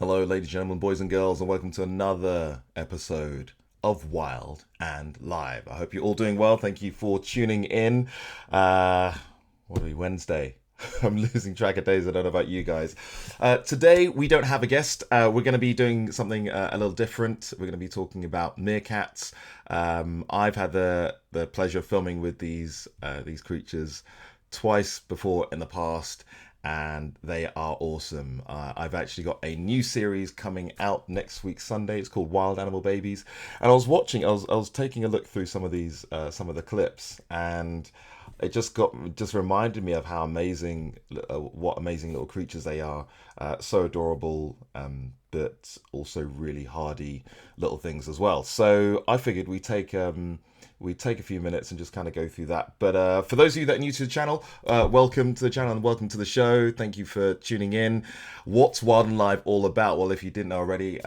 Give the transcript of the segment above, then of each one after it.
Hello, ladies and gentlemen, boys and girls, and welcome to another episode of Wild and Live. I hope you're all doing well. Thank you for tuning in. What are we, Wednesday? I'm losing track of days. I don't know about you guys. Today, we don't have a guest. We're going to be doing something a little different. We're going to be talking about meerkats. I've had the pleasure of filming with these creatures twice before in the past, and they are awesome. I've actually got a new series coming out next week Sunday. It's called Wild Animal Babies, and I was taking a look through some of the clips, and it just reminded me of how amazing, what amazing little creatures they are. So adorable, but also really hardy little things as well. So I figured we'd take a few minutes and just kind of go through that. But for those of you that are new to the channel, welcome to the channel and welcome to the show. Thank you for tuning in. What's Wild and Live all about? Well, if you didn't know already,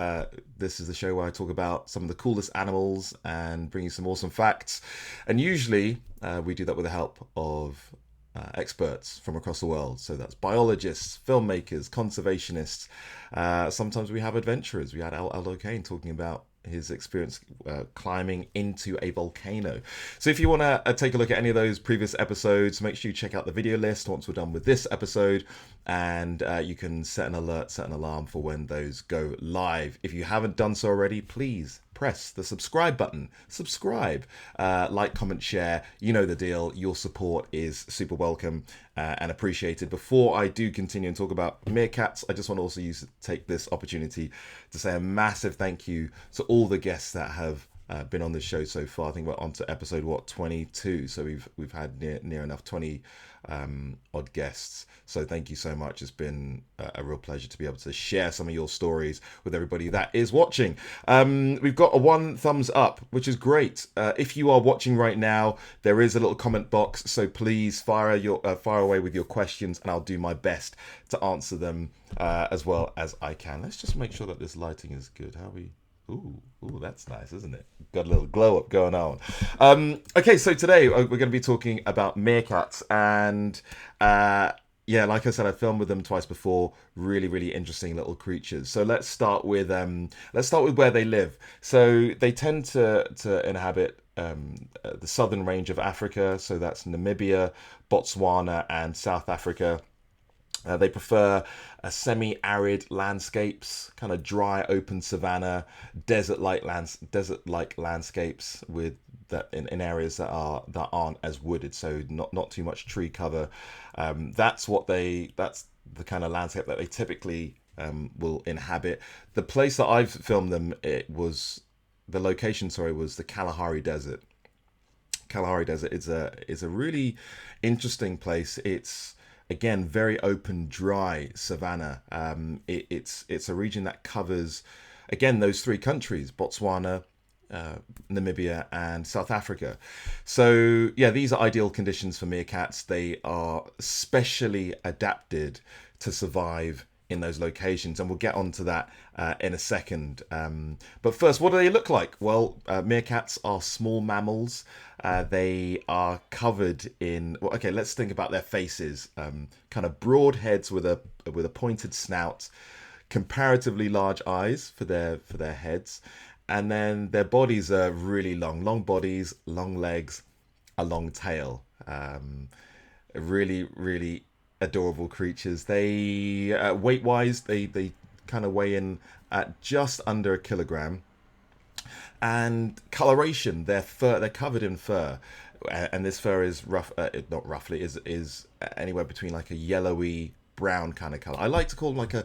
this is the show where I talk about some of the coolest animals and bring you some awesome facts. And usually we do that with the help of experts from across the world. So that's biologists, filmmakers, conservationists. Sometimes we have adventurers. We had Aldo Kane talking about his experience climbing into a volcano. So if you want to take a look at any of those previous episodes, make sure you check out the video list once we're done with this episode, and you can set an alarm for when those go live. If you haven't done so already, please press the subscribe button. Subscribe, like, comment, share. You know the deal. Your support is super welcome and appreciated. Before I do continue and talk about meerkats, I just want to also take this opportunity to say a massive thank you to all the guests that have been on this show so far. I think we're on to episode 22, so we've had near enough 20 odd guests. So thank you so much. It's been a real pleasure to be able to share some of your stories with everybody that is watching. We've got a 1 thumbs up, which is great. If you are watching right now, there is a little comment box, so please fire away with your questions, and I'll do my best to answer them as well as I can. Let's just make sure that this lighting is good. How are we? Ooh, that's nice, isn't it? Got a little glow up going on. Okay, so today we're going to be talking about meerkats, and yeah, like I said, I filmed with them twice before. Really, really interesting little creatures. So let's start with where they live. So they tend to inhabit the southern range of Africa. So that's Namibia, Botswana, and South Africa. They prefer semi-arid landscapes, kind of dry, open savanna, desert-like landscapes with that in areas that aren't as wooded, so not too much tree cover. That's the kind of landscape that they typically will inhabit. The place that I've filmed them, the location was the Kalahari Desert. Kalahari Desert is a really interesting place. It's, again, very open, dry savanna. It's a region that covers, again, those 3 countries: Botswana, Namibia, and South Africa. So yeah, these are ideal conditions for meerkats. They are specially adapted to survive in those locations, and we'll get onto that in a second. But first, what do they look like? Well, meerkats are small mammals. They are covered in, well, okay, let's think about their faces. Kind of broad heads with a pointed snout, comparatively large eyes for their heads, and then their bodies are really long bodies, long legs, a long tail. Really, really adorable creatures. They weight-wise, they kind of weigh in at just under a kilogram. And coloration, they're covered in fur, and this fur is is anywhere between like a yellowy brown kind of color. I like to call them like a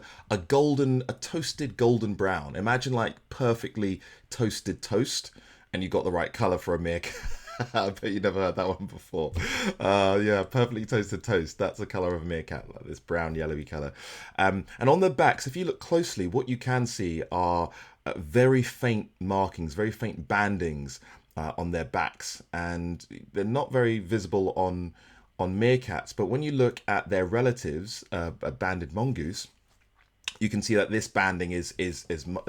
toasted golden brown. Imagine like perfectly toasted toast, and you got the right color for a meerkat. I bet you never heard that one before. Yeah, perfectly toasted toast. That's the color of a meerkat, like this brown, yellowy color. And on the backs, if you look closely, what you can see are very faint markings, very faint bandings on their backs, and they're not very visible on meerkats. But when you look at their relatives, a banded mongoose, you can see that this banding is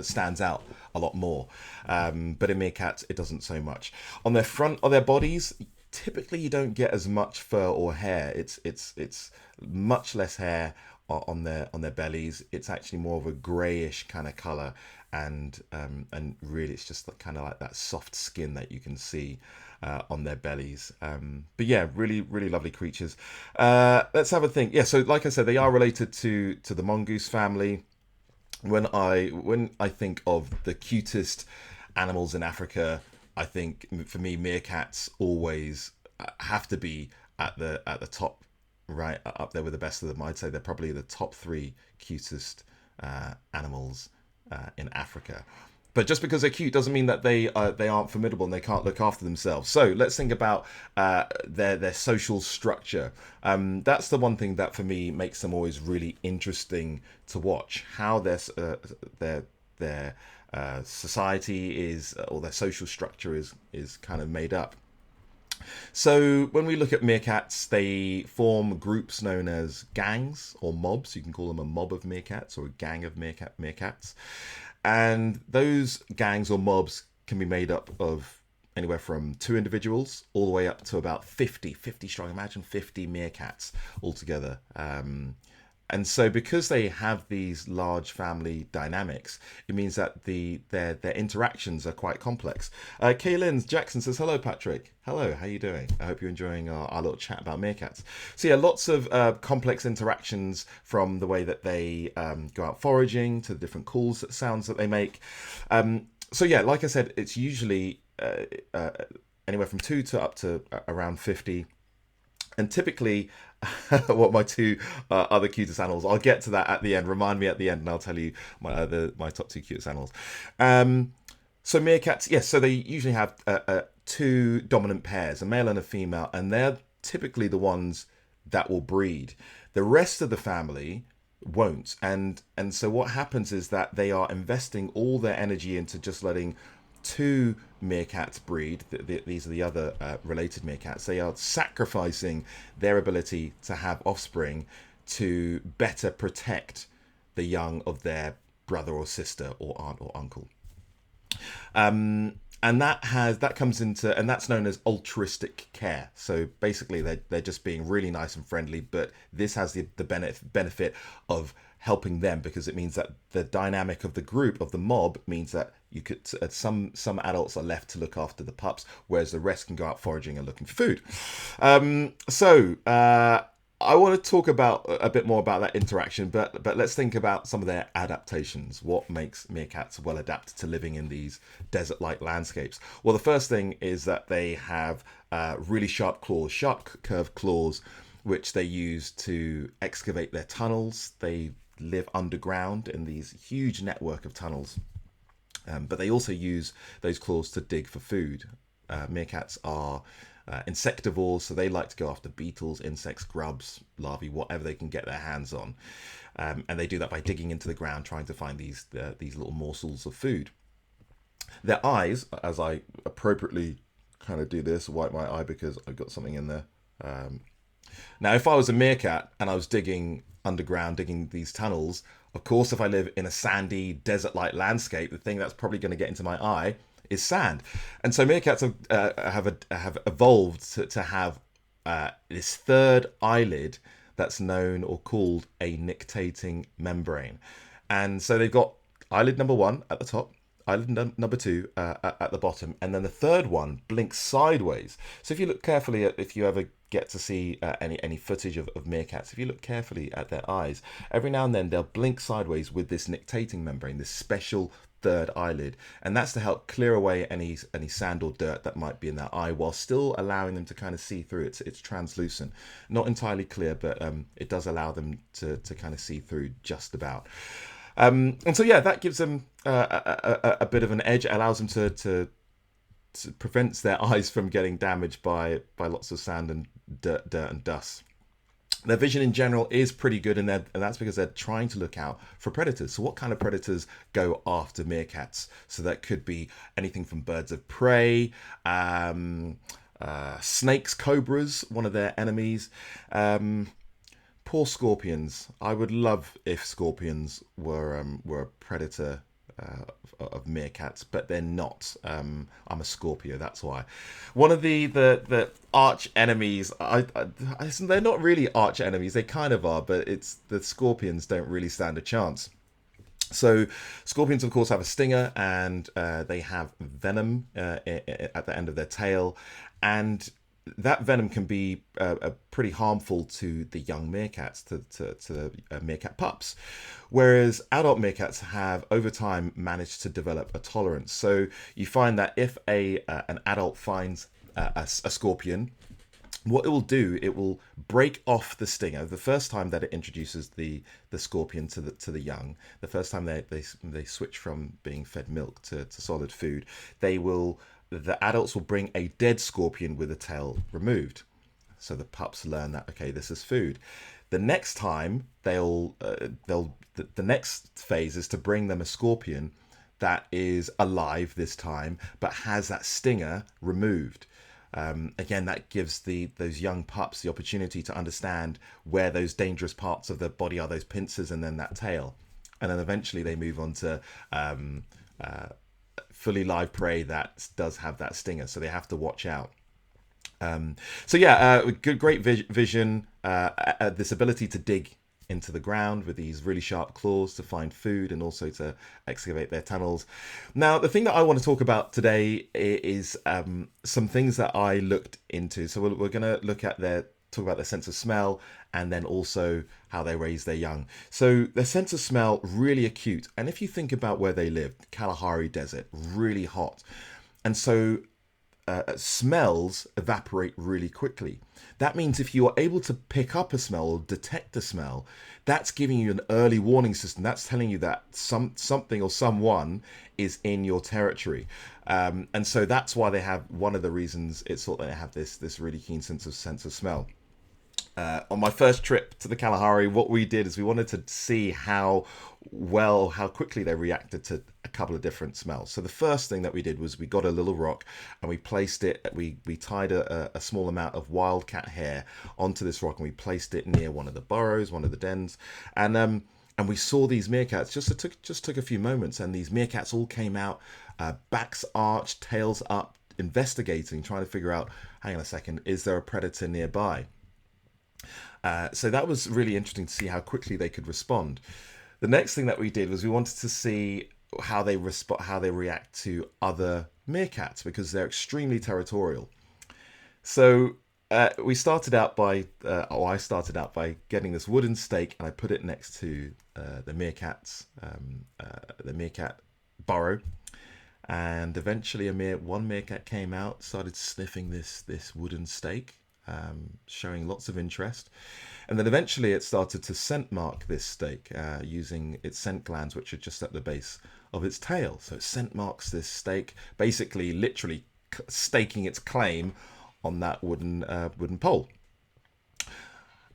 stands out a lot more. But in meerkats, it doesn't so much. On their front of their bodies, typically you don't get as much fur or hair. It's much less hair on their bellies. It's actually more of a grayish kind of color, and really it's just kind of like that soft skin that you can see on their bellies. But yeah, really lovely creatures. Let's have a think. Yeah, so like I said, they are related to the mongoose family. When I think of the cutest animals in Africa, I think for me meerkats always have to be at the top, right up there with the best of them. I'd say they're probably the top three cutest animals in Africa. But just because they're cute doesn't mean that they aren't formidable and they can't look after themselves. So let's think about their social structure. That's the one thing that for me makes them always really interesting to watch. How their society is, or their social structure is kind of made up. So when we look at meerkats, they form groups known as gangs or mobs. You can call them a mob of meerkats or a gang of meerkats. And those gangs or mobs can be made up of anywhere from 2 individuals all the way up to about 50 strong. Imagine 50 meerkats altogether. And so because they have these large family dynamics, it means that their interactions are quite complex. Kaylin Jackson says, hello, Patrick. Hello, how you doing? I hope you're enjoying our little chat about meerkats. So yeah, lots of complex interactions, from the way that they go out foraging to the different calls, sounds that they make. So yeah, like I said, it's usually anywhere from 2 to up to around 50. And typically, what my 2 other cutest animals, I'll get to that at the end. Remind me at the end, and I'll tell you my top 2 cutest animals. So meerkats, yes. So they usually have 2 dominant pairs, a male and a female, and they're typically the ones that will breed. The rest of the family won't, and so what happens is that they are investing all their energy into just letting 2 meerkats breed. These are the other related meerkats. They are sacrificing their ability to have offspring to better protect the young of their brother or sister or aunt or uncle. And that comes into, and that's known as altruistic care. So basically they're just being really nice and friendly, but this has the benefit of helping them, because it means that the dynamic of the group, of the mob, means that you could some adults are left to look after the pups, whereas the rest can go out foraging and looking for food. I want to talk about a bit more about that interaction, but let's think about some of their adaptations. What makes meerkats well adapted to living in these desert-like landscapes? Well, the first thing is that they have really sharp claws, sharp curved claws, which they use to excavate their tunnels. They live underground in these huge network of tunnels, but they also use those claws to dig for food. Meerkats are insectivores, so they like to go after beetles, insects, grubs, larvae, whatever they can get their hands on, and they do that by digging into the ground, trying to find these little morsels of food. Their eyes, as I appropriately kind of do this, wipe my eye because I've got something in there. Now, if I was a meerkat and I was digging underground, digging these tunnels, of course, if I live in a sandy, desert-like landscape, the thing that's probably going to get into my eye is sand. And so meerkats have evolved to have this third eyelid that's known or called a nictitating membrane. And so they've got eyelid number 1 at the top, eyelid number 2 at the bottom, and then the third one blinks sideways. So if you look carefully at, if you ever get to see any footage of meerkats, if you look carefully at their eyes, every now and then they'll blink sideways with this nictitating membrane, this special third eyelid, and that's to help clear away any sand or dirt that might be in their eye, while still allowing them to kind of see through. It's translucent, not entirely clear, but it does allow them to kind of see through just about. And so yeah, that gives them a bit of an edge. It allows them to prevents their eyes from getting damaged by lots of sand and dirt and dust. Their vision in general is pretty good, and that's because they're trying to look out for predators. So what kind of predators go after meerkats? So that could be anything from birds of prey, snakes, cobras, one of their enemies. Poor scorpions. I would love if scorpions were a predator of meerkats, but they're not. I'm a Scorpio, that's why. One of the arch enemies. They're not really arch enemies. They kind of are, but it's the scorpions don't really stand a chance. So scorpions, of course, have a stinger, and they have venom at the end of their tail, and that venom can be pretty harmful to the young meerkats, to the meerkat pups. Whereas adult meerkats have, over time, managed to develop a tolerance. So you find that if an adult finds a scorpion, what it will do, it will break off the stinger the first time that it introduces the scorpion to the young. The first time they switch from being fed milk to solid food, the adults will bring a dead scorpion with the tail removed. So the pups learn that, okay, this is food. The next time the next phase is to bring them a scorpion that is alive this time, but has that stinger removed. Again, that gives those young pups the opportunity to understand where those dangerous parts of the body are, those pincers, and then that tail. And then eventually they move on to fully live prey that does have that stinger, so they have to watch out. Great vision, this ability to dig into the ground with these really sharp claws to find food and also to excavate their tunnels. Now, the thing that I want to talk about today is some things that I looked into. So we're going to talk about their sense of smell, and then also how they raise their young. So their sense of smell, really acute. And if you think about where they live, Kalahari Desert, really hot. And so smells evaporate really quickly. That means if you are able to pick up a smell or detect a smell, that's giving you an early warning system. That's telling you that something or someone is in your territory. And so that's why they have, one of the reasons it's thought they have this really keen sense of smell. On my first trip to the Kalahari, what we did is we wanted to see how quickly they reacted to a couple of different smells. So the first thing that we did was we got a little rock and we placed it, we tied a small amount of wildcat hair onto this rock, and we placed it near one of the burrows, one of the dens. And we saw these meerkats. Just took a few moments, and these meerkats all came out, backs arched, tails up, investigating, trying to figure out, hang on a second, is there a predator nearby? So that was really interesting to see how quickly they could respond. The next thing that we did was we wanted to see how they react to other meerkats, because they're extremely territorial. So I started out by getting this wooden stake, and I put it next to the meerkat burrow. And eventually one meerkat came out, started sniffing this wooden stake, showing lots of interest. And then eventually it started to scent mark this stake using its scent glands, which are just at the base of its tail. So it scent marks this stake, basically literally staking its claim on that wooden pole.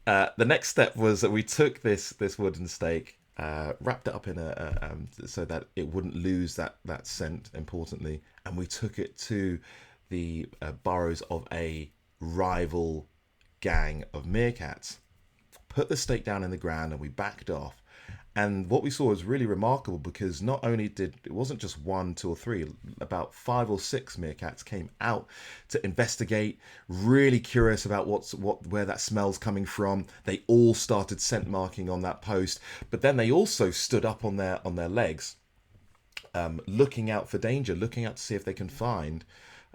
The next step was that we took this wooden stake, wrapped it up in so that it wouldn't lose that scent, importantly, and we took it to the burrows of a rival gang of meerkats, put the stake down in the ground, and we backed off. And what we saw was really remarkable, because not only it wasn't just 1, 2 or 3, about 5 or 6 meerkats came out to investigate, really curious about where that smell's coming from. They all started scent marking on that post, but then they also stood up on their legs, looking out for danger, looking out to see if they can find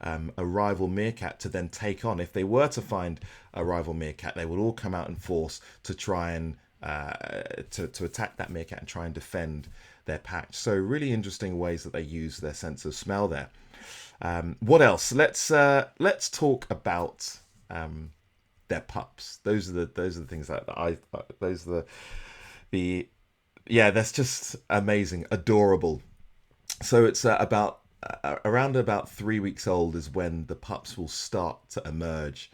a rival meerkat to then take on. If they were to find a rival meerkat, they would all come out in force to try and to attack that meerkat and try and defend their patch. So really interesting ways that they use their sense of smell there. What else? Let's talk about their pups. Those are the things that that's just amazing, adorable. So it's around about 3 weeks old is when the pups will start to emerge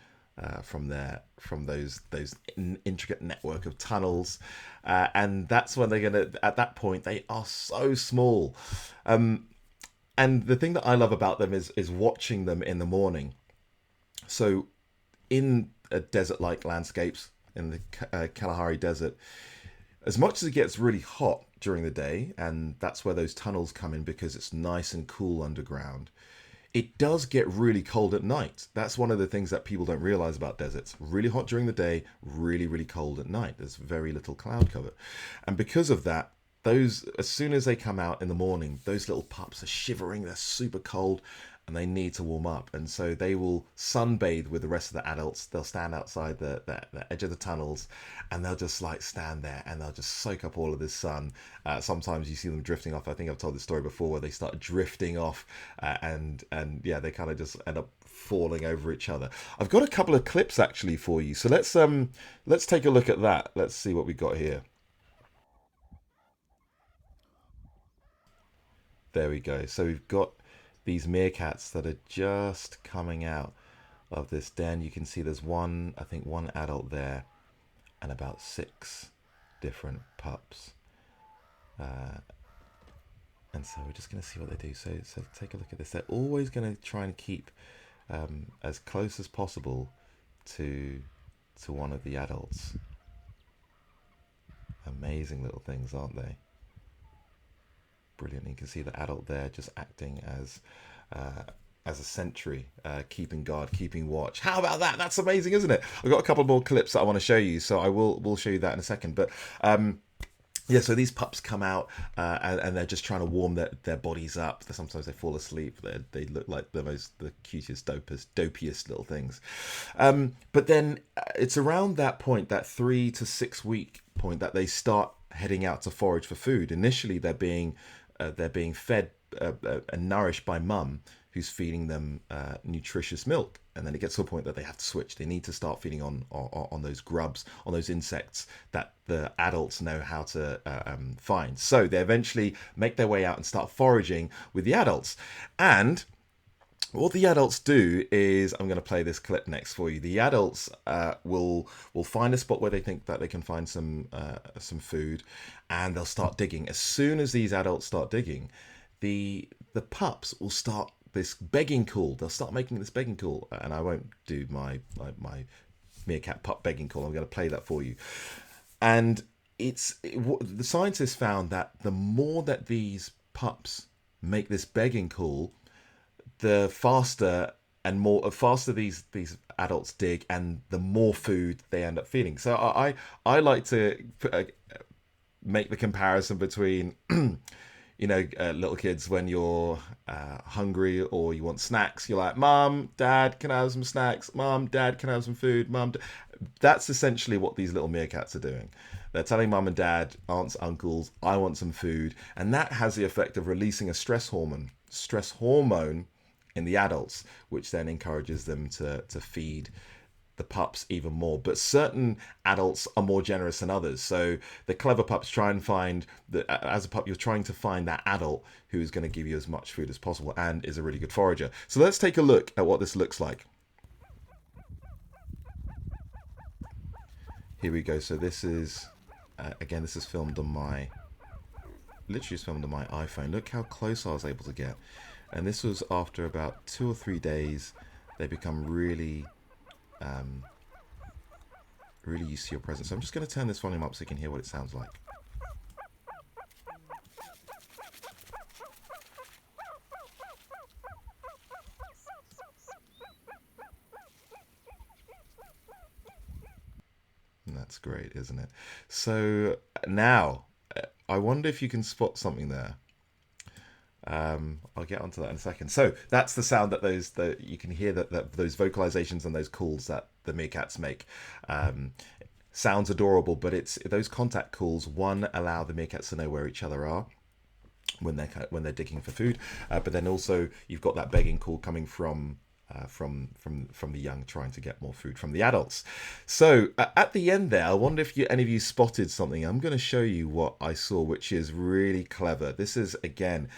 from those intricate network of tunnels, and that's when at that point they are so small, and the thing that I love about them is watching them in the morning. So in desert-like landscapes in the Kalahari Desert, as much as it gets really hot during the day, and that's where those tunnels come in because it's nice and cool underground, it does get really cold at night. That's one of the things that people don't realize about deserts. Really hot during the day, really, really cold at night. There's very little cloud cover. And because of that, those, as soon as they come out in the morning, those little pups are shivering, they're super cold, and they need to warm up. And so they will sunbathe with the rest of the adults. They'll stand outside the edge of the tunnels, and they'll just like stand there and they'll just soak up all of this sun. Sometimes you see them drifting off. I think I've told this story before where they start drifting off, and yeah, they kind of just end up falling over each other. I've got a couple of clips actually for you. So let's take a look at that. Let's see what we got here. There we go. So we've got these meerkats that are just coming out of this den. You can see there's one, I think one adult there, and about 6 different pups. And so we're just going to see what they do. So take a look at this. They're always going to try and keep as close as possible to one of the adults. Amazing little things, aren't they? Brilliant. You can see the adult there just acting as a sentry, keeping guard, keeping watch. How about that? That's amazing, isn't it? I've got a couple more clips that I want to show you, so I will show you that in a second. But yeah, so these pups come out and they're just trying to warm their bodies up. Sometimes they fall asleep. They look like the cutest, dopiest little things. But then it's around that point, that 3 to 6 week point, that they start heading out to forage for food. Initially, they're being fed and nourished by mum, who's feeding them nutritious milk, and then it gets to a point that they have to switch. They need to start feeding on those grubs, on those insects that the adults know how to find. So they eventually make their way out and start foraging with the adults. And what the adults do is, I'm going to play this clip next for you. The adults will find a spot where they think that they can find some food, and they'll start digging. As soon as these adults start digging, the pups will start this begging call. They'll start making this begging call, and I won't do my meerkat pup begging call. I'm going to play that for you. And the scientists found that the more that these pups make this begging call, the faster these adults dig, and the more food they end up feeding. So I like to make the comparison between little kids, when you're hungry or you want snacks, you're like, Mom, Dad, can I have some snacks? Mom, Dad, can I have some food? Mom, that's essentially what these little meerkats are doing. They're telling mum and dad, aunts, uncles, I want some food, and that has the effect of releasing a stress hormone in the adults, which then encourages them to feed the pups even more. But certain adults are more generous than others. So the clever pups try and find as a pup, you're trying to find that adult who is going to give you as much food as possible and is a really good forager. So let's take a look at what this looks like. Here we go. So this is again, this is filmed on my iPhone. Look how close I was able to get. And this was after about 2 or 3 days. They become really used to your presence. So I'm just going to turn this volume up so you can hear what it sounds like. And that's great, isn't it? So now, I wonder if you can spot something there. I'll get onto that in a second. So that's the sound that you can hear that those vocalizations and those calls that the meerkats make. Sounds adorable, but it's those contact calls. One, allow the meerkats to know where each other are when they're digging for food, but then also you've got that begging call coming from the young, trying to get more food from the adults. So at the end there, I wonder if any of you spotted something. I'm going to show you what I saw, which is really clever. This is, again,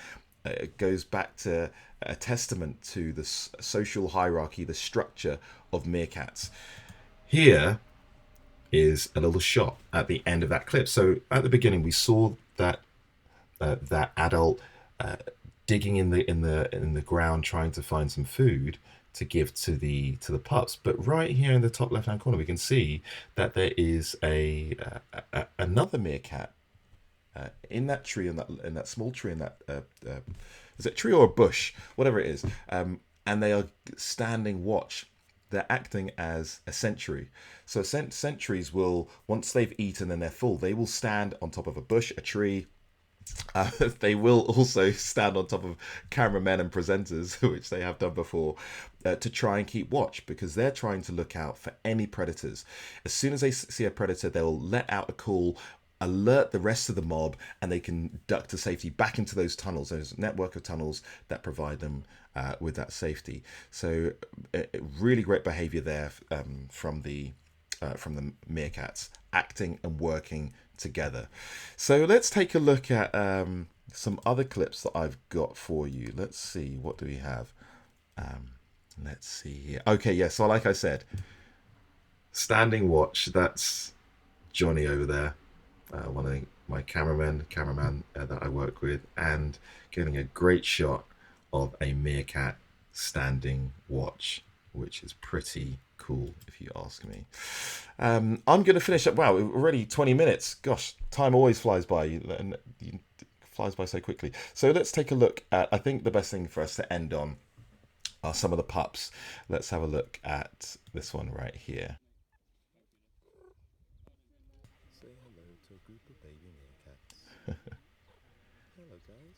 it goes back to a testament to the social hierarchy, the structure of meerkats. Here is a little shot at the end of that clip. So at the beginning, we saw that that adult digging in the ground, trying to find some food to give to the pups. But right here in the top left hand corner, we can see that there is another meerkat in that tree, in that small tree, in that is it a tree or a bush, whatever it is, and they are standing watch. They're acting as a sentry. So sentries will, once they've eaten and they're full, they will stand on top of a bush, a tree. They will also stand on top of cameramen and presenters, which they have done before, to try and keep watch, because they're trying to look out for any predators. As soon as they see a predator, they'll let out a call, alert the rest of the mob, and they can duck to safety back into those tunnels, those network of tunnels that provide them with that safety. So really great behavior there from the meerkats, acting and working together. So let's take a look at some other clips that I've got for you. Let's see, what do we have? Let's see here. Okay, yeah, so like I said, standing watch, that's Johnny over there, one of my cameraman that I work with, and getting a great shot of a meerkat standing watch, which is pretty cool if you ask me. I'm going to finish up. Wow, already 20 minutes. Gosh, time always flies by, and flies by so quickly. So let's take a look at, I think the best thing for us to end on are some of the pups. Let's have a look at this one right here. Say hello to a group of baby meerkats. Hello, guys.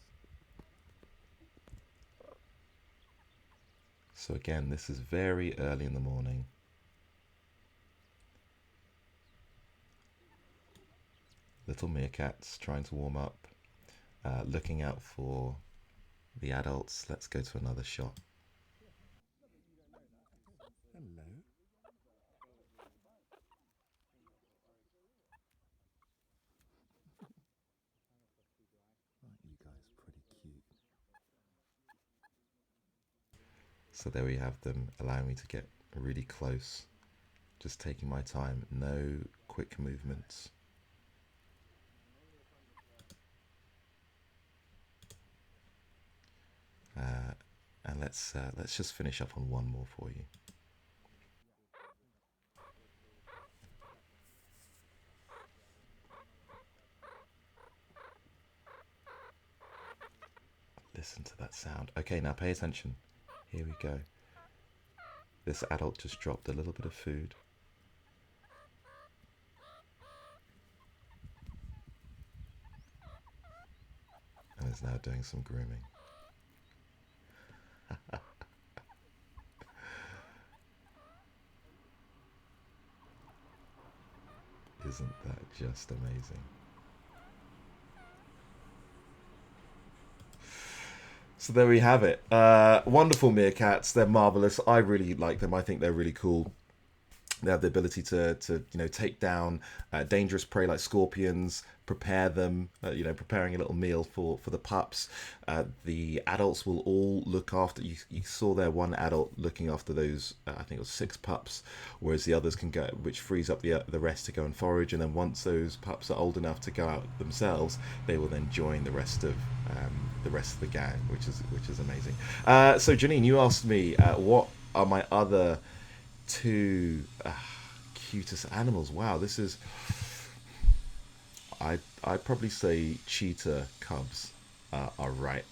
So again, this is very early in the morning. Little meerkats trying to warm up, looking out for the adults. Let's go to another shot. Hello. Aren't you guys pretty cute? So there we have them, allowing me to get really close. Just taking my time, no quick movements. And let's just finish up on one more for you. Listen to that sound. Okay, now pay attention. Here we go. This adult just dropped a little bit of food. And is now doing some grooming. Isn't that just amazing? So there we have it. Wonderful meerkats. They're marvelous. I really like them. I think they're really cool. They have the ability to take down dangerous prey like scorpions, prepare them, preparing a little meal for the pups. The adults will all look after, you saw there one adult looking after those, I think it was 6 pups, whereas the others can go, which frees up the rest to go and forage. And then once those pups are old enough to go out themselves, they will then join the rest of the gang, which is amazing. So Janine, you asked me what are my other 2 cutest animals. Wow, this is, I'd probably say cheetah cubs are right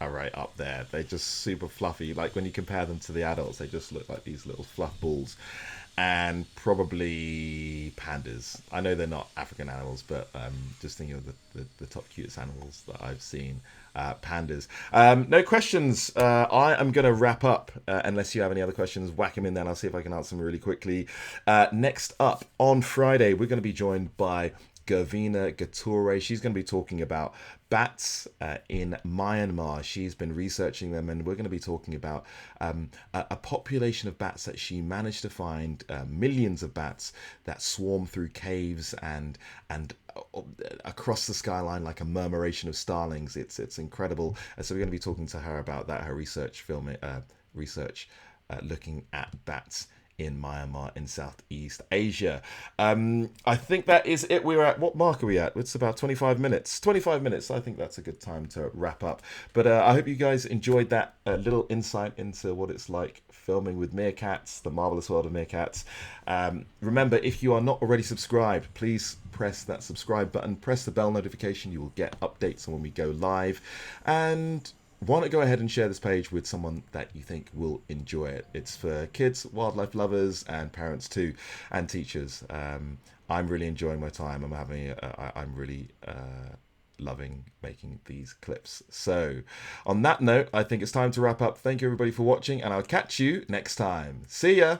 up there. They're just super fluffy. Like when you compare them to the adults, they just look like these little fluff balls. And probably pandas. I know they're not African animals, but just thinking of the top cutest animals that I've seen, pandas. No questions. I am going to wrap up, unless you have any other questions. Whack them in there and I'll see if I can answer them really quickly. Next up, on Friday, we're going to be joined by Gervina Gature. She's going to be talking about bats in Myanmar. She's been researching them, and we're going to be talking about a population of bats that she managed to find, millions of bats that swarm through caves and across the skyline like a murmuration of starlings. It's incredible. So we're going to be talking to her about that, her research looking at bats in Myanmar in Southeast Asia. I think that is it. We're at, what mark are we at? It's about 25 minutes. 25 minutes. I think that's a good time to wrap up. But I hope you guys enjoyed that little insight into what it's like filming with Meerkats, the marvelous world of Meerkats. Remember, if you are not already subscribed, please press that subscribe button, press the bell notification. You will get updates on when we go live. And why not go ahead and share this page with someone that you think will enjoy it. It's for kids, wildlife lovers, and parents too, and teachers. I'm really enjoying my time. I'm really loving making these clips. So on that note, I think it's time to wrap up. Thank you everybody for watching, and I'll catch you next time. See ya.